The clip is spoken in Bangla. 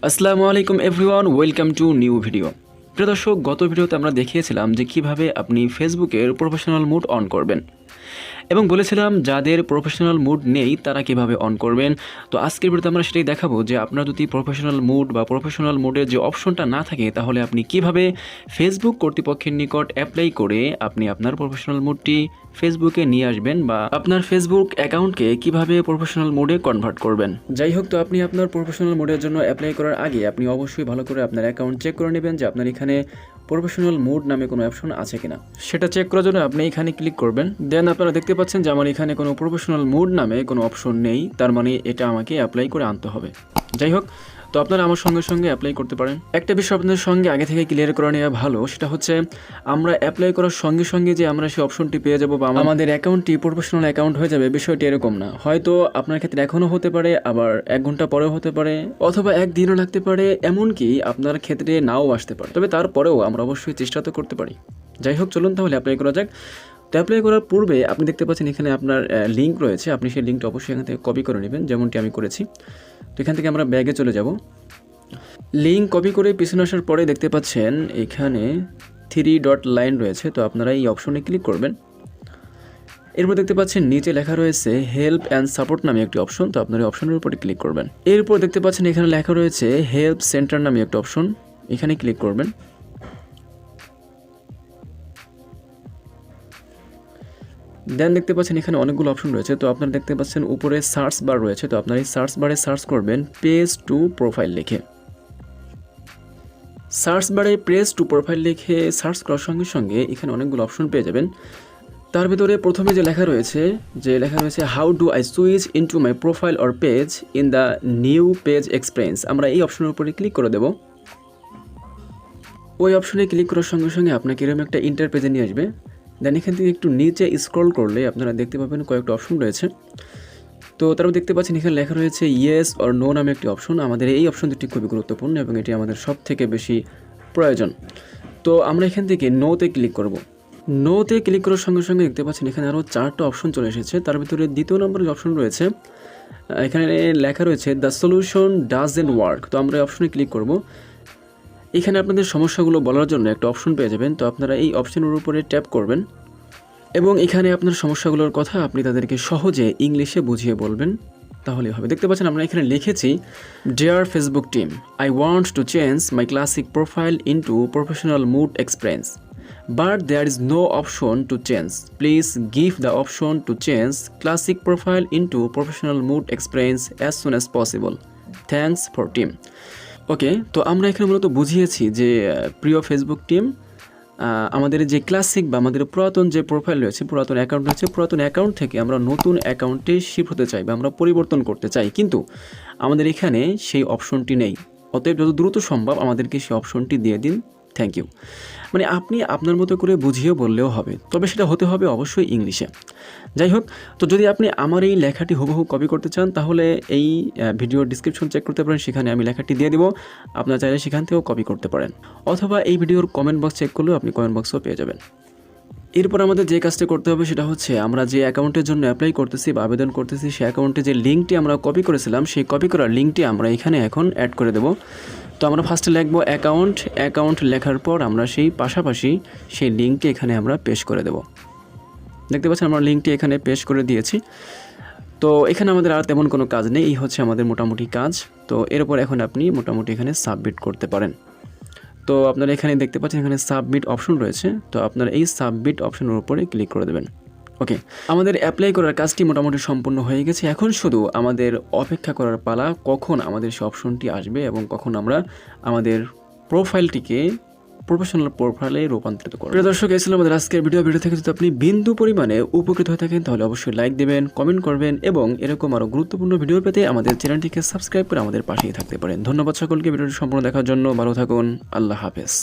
আসসালামু আলাইকুম everyone, welcome to new video. প্রিয় দর্শক, গত ভিডিওতে আমরা দেখিয়েছিলাম যে কিভাবে আপনি ফেসবুকের প্রফেশনাল মুড অন করবেন এবং বলেছিলাম যাদের প্রফেশনাল মুড নেই তারা কিভাবে অন করবেন। তো আজকের ভিডিওতে আমরা সেটাই দেখাবো যে আপনার যদি প্রফেশনাল মুড বা প্রফেশনাল মুডের যে অপশনটা না থাকে তাহলে আপনি কিভাবে ফেসবুক কর্তৃপক্ষের নিকট অ্যাপ্লাই করে আপনি আপনার প্রফেশনাল মুডটি ফেসবুকে নিয়ে আসবেন বা আপনার ফেসবুক অ্যাকাউন্টকে কিভাবে প্রফেশনাল মোডে কনভার্ট করবেন। যাই হোক, তো আপনি আপনার প্রফেশনাল মোডের জন্য অ্যাপ্লাই করার আগে আপনি অবশ্যই ভালো করে আপনার অ্যাকাউন্ট চেক করে নেবেন যে আপনার এখানে প্রফেশনাল মোড নামে কোনো অপশন আছে কিনা। সেটা চেক করার জন্য আপনি এখানে ক্লিক করবেন। দেন আপনারা দেখতে পাচ্ছেন যে আমার এখানে কোনো প্রফেশনাল মোড নামে কোনো অপশন নেই, তার মানে এটা আমাকে অ্যাপ্লাই করে আনতে হবে। যাই হোক, তো আপনারা আমার সঙ্গে সঙ্গে অ্যাপ্লাই করতে পারেন। একটা বিষয় আপনাদের সঙ্গে আগে থেকে ক্লিয়ার করে নেওয়া ভালো, সেটা হচ্ছে আমরা অ্যাপ্লাই করার সঙ্গে সঙ্গে যে আমরা সেই অপশনটি পেয়ে যাব বা আমাদের অ্যাকাউন্টটি প্রফেশনাল অ্যাকাউন্ট হয়ে যাবে, বিষয়টি এরকম না। হয়তো আপনার ক্ষেত্রে এখনও হতে পারে, আবার 1 ঘন্টা পরেও হতে পারে, অথবা 1 দিনও লাগতে পারে, এমনকি আপনার ক্ষেত্রে নাও আসতে পারে। তবে তারপরেও আমরা অবশ্যই চেষ্টা তো করতে পারি। যাই হোক, চলুন তাহলে অ্যাপ্লাই করা যাক। তো অ্যাপ্লাই করার পূর্বে আপনি দেখতে পাচ্ছেন এখানে আপনার লিঙ্ক রয়েছে, আপনি সেই লিঙ্কটা অবশ্যই এখান থেকে কপি করে নেবেন, যেমনটি আমি করেছি। তো এখান থেকে আমরা ব্যাগে চলে যাব। লিঙ্ক কপি করে পিছনে আসার পরে দেখতে পাচ্ছেন এখানে 3 ডট লাইন রয়েছে, তো আপনারা এই অপশনে ক্লিক করবেন। এরপর দেখতে পাচ্ছেন নিচে লেখা রয়েছে হেল্প অ্যান্ড সাপোর্ট নামে একটি অপশন, তো আপনারা এই অপশনের উপরে ক্লিক করবেন। এরপর দেখতে পাচ্ছেন এখানে লেখা রয়েছে হেল্প সেন্টার নামে একটা অপশন, এখানে ক্লিক করবেন। দেন দেখতে পাচ্ছেন এখানে অনেকগুলো অপশন রয়েছে, তো আপনারা দেখতে পাচ্ছেন উপরে সার্চ বার রয়েছে, তো আপনারা এই সার্চ বারে সার্চ করবেন পেজ টু প্রোফাইল লিখে। সার্চ বারে পেজ টু প্রোফাইল লিখে সার্চ করার সঙ্গে সঙ্গে এখানে অনেকগুলো অপশন পেয়ে যাবেন। তার ভিতরে প্রথমে যে লেখা রয়েছে how do I switch into my profile or page in the new page experience, আমরা এই অপশনের উপরে ক্লিক করে দেব। ওই অপশনে ক্লিক করার সঙ্গে সঙ্গে আপনাকে এরকম একটা ইন্টার পেজে নিয়ে আসবে। দেন এখান থেকে একটু নিচে স্ক্রল করলে আপনারা দেখতে পাবেন কয়েকটা অপশন রয়েছে। তো তারপর দেখতে পাচ্ছেন এখানে লেখা রয়েছে ইয়েস অর নো নামে একটি অপশন। আমাদের এই অপশন দুটি খুবই গুরুত্বপূর্ণ এবং এটি আমাদের সব থেকে বেশি প্রয়োজন। তো আমরা এখান থেকে নোতে ক্লিক করব। নোতে ক্লিক করার সঙ্গে সঙ্গে দেখতে পাচ্ছেন এখানে আরও 4টা অপশন চলে এসেছে। তার ভিতরে দ্বিতীয় নম্বরের অপশন রয়েছে, এখানে লেখা রয়েছে দ্য সলিউশন ডাজন্ট ওয়ার্ক, তো আমরা এই অপশনে ক্লিক করব। এখানে আপনাদের সমস্যাগুলো বলার জন্য একটা অপশন পেয়ে যাবেন, তো আপনারা এই অপশনের উপরে ট্যাপ করবেন এবং এখানে আপনার সমস্যাগুলোর কথা আপনি তাদেরকে সহজে ইংলিশে বুঝিয়ে বলবেন, তাহলেই হবে। দেখতে পাচ্ছেন আমরা এখানে লিখেছি dear Facebook team, I want to change my classic profile into professional mood experience but there is no option to change, please give the option to change classic profile into professional mood experience as soon as possible, thanks for team. Okay, তো আমরা এখানে মূলত বুঝিয়েছি যে প্রিয় ফেসবুক টিম, আমাদের যে ক্লাসিক বা আমাদের পুরাতন যে প্রোফাইল রয়েছে, পুরাতন অ্যাকাউন্ট রয়েছে, পুরাতন অ্যাকাউন্ট থেকে আমরা নতুন অ্যাকাউন্টে শিফট হতে চাই বা আমরা পরিবর্তন করতে চাই, কিন্তু আমাদের এখানে সেই অপশনটি নেই। অতএব যত দ্রুত সম্ভব আমাদেরকে সেই অপশনটি দিয়ে দিন, থ্যাংক ইউ। মানে আপনি আপনার মতো করে বুঝিয়ে বললেও হবে, তবে সেটা হতে হবে অবশ্যই ইংলিশে। যাই হোক, তো যদি আপনি আমার এই লেখাটি হুবহু কপি করতে চান তাহলে এই ভিডিওর ডিসক্রিপশন চেক করতে পারেন, সেখানে আমি লেখাটি দিয়ে দিব, আপনারা চাইলে সেখান থেকেও কপি করতে পারেন, অথবা এই ভিডিওর কমেন্ট বক্স চেক করলেও আপনি কমেন্ট বক্সও পেয়ে যাবেন। এরপর আমাদের যে কাজটা করতে হবে সেটা হচ্ছে আমরা যে অ্যাকাউন্টের জন্য অ্যাপ্লাই করতেছি বা আবেদন করতেছি সেই অ্যাকাউন্টে যে লিঙ্কটি আমরা কপি করেছিলাম সেই কপি করার লিঙ্কটি আমরা এখানে এখন অ্যাড করে দেব। তো আমরা ফার্স্টে লিখব অ্যাকাউন্ট লেখার পর আমরা সেই পাশাপাশি সেই লিঙ্কটি এখানে আমরা পেস্ট করে দেব। দেখতে পাচ্ছেন আমরা লিঙ্কটি এখানে পেস্ট করে দিয়েছি। তো এখানে আমাদের আর তেমন কোনো কাজ নেই, এই হচ্ছে আমাদের মোটামুটি কাজ। তো এরপর এখন আপনি মোটামুটি এখানে সাবমিট করতে পারেন। তো আপনারা এখানে দেখতে পাচ্ছেন এখানে সাবমিট অপশন রয়েছে, তো আপনারা এই সাবমিট অপশনের উপরে ক্লিক করে দেবেন। ওকে, আমাদের অ্যাপ্লাই করার কাজটি মোটামুটি সম্পূর্ণ হয়ে গেছে। এখন শুধু আমাদের অপেক্ষা করার পালা কখন আমাদের সেই অপশনটি আসবে এবং কখন আমরা আমাদের প্রোফাইলটিকে প্রফেশনাল প্রোফাইলে রূপান্তরিত করব। প্রিয় দর্শক, এই ছিল আমাদের আজকের ভিডিও থেকে যদি আপনি বিন্দু পরিমাণে উপকৃত হয়ে থাকেন তাহলে অবশ্যই লাইক দেবেন, কমেন্ট করবেন এবং এরকম আরও গুরুত্বপূর্ণ ভিডিও পেতে আমাদের চ্যানেলটিকে সাবস্ক্রাইব করে আমাদের পাশেই থাকতে পারেন। ধন্যবাদ সকলকে ভিডিওটি সম্পূর্ণ দেখার জন্য। ভালো থাকুন, আল্লাহ হাফেজ।